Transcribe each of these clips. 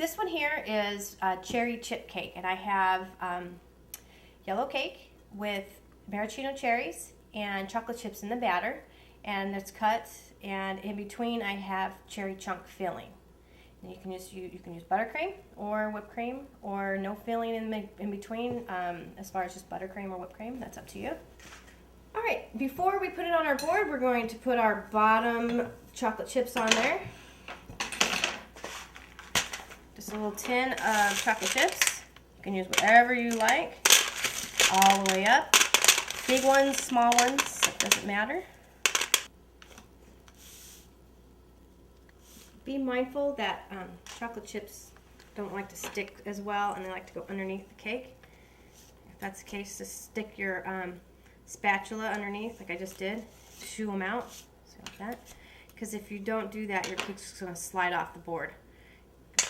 This one here is a cherry chip cake, and I have yellow cake with maraschino cherries and chocolate chips in the batter, and it's cut, and in between I have cherry chunk filling. And you can use buttercream or whipped cream, or no filling in between. As far as just buttercream or whipped cream, that's up to you. All right, before we put it on our board, we're going to put our bottom chocolate chips on there. Just a little tin of chocolate chips. You can use whatever you like, all the way up. Big ones, small ones, it doesn't matter. Be mindful that chocolate chips don't like to stick as well, and they like to go underneath the cake. If that's the case, just stick your spatula underneath, like I just did. Shoo them out, so like that. Because if you don't do that, your cake's just going to slide off the board.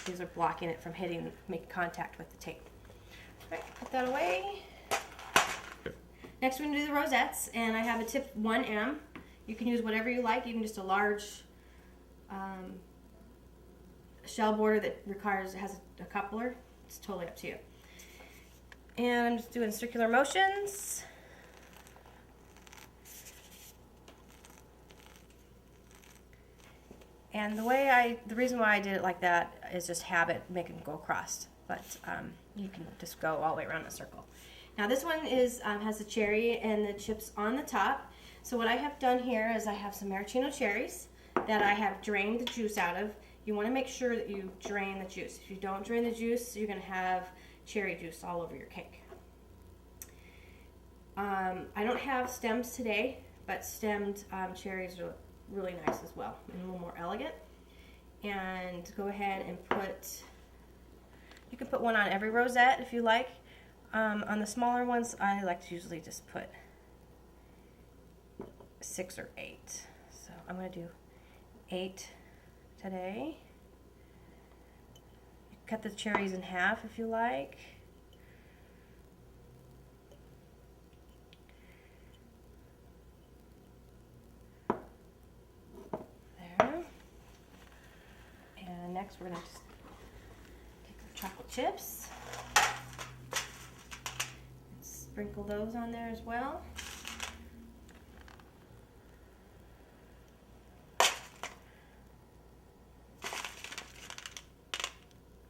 These are blocking it from making contact with the tape. All right, put that away. Next, we're going to do the rosettes, and I have a tip 1M. You can use whatever you like, even just a large shell border that has a coupler. It's totally up to you. And I'm just doing circular motions. And the reason why I did it like that is just habit, making them go across. But you can just go all the way around in a circle. Now this one has the cherry and the chips on the top. So what I have done here is I have some maraschino cherries that I have drained the juice out of. You want to make sure that you drain the juice. If you don't drain the juice, you're going to have cherry juice all over your cake. I don't have stems today, but stemmed cherries are really nice as well and a little more elegant. And go ahead and you can put one on every rosette if you like. On the smaller ones, I like to usually just put 6 or 8. So I'm going to do 8 today. You cut the cherries in half if you like. There. And next we're going to just take our chocolate chips and sprinkle those on there as well.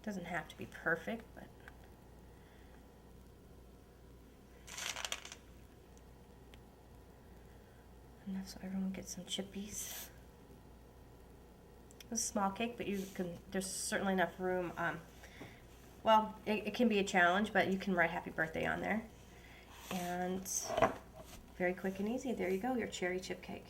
Doesn't have to be perfect, but enough so everyone gets some chippies. It's a small cake, but there's certainly enough room. Well, it can be a challenge, but you can write happy birthday on there. And very quick and easy. There you go, your cherry chip cake.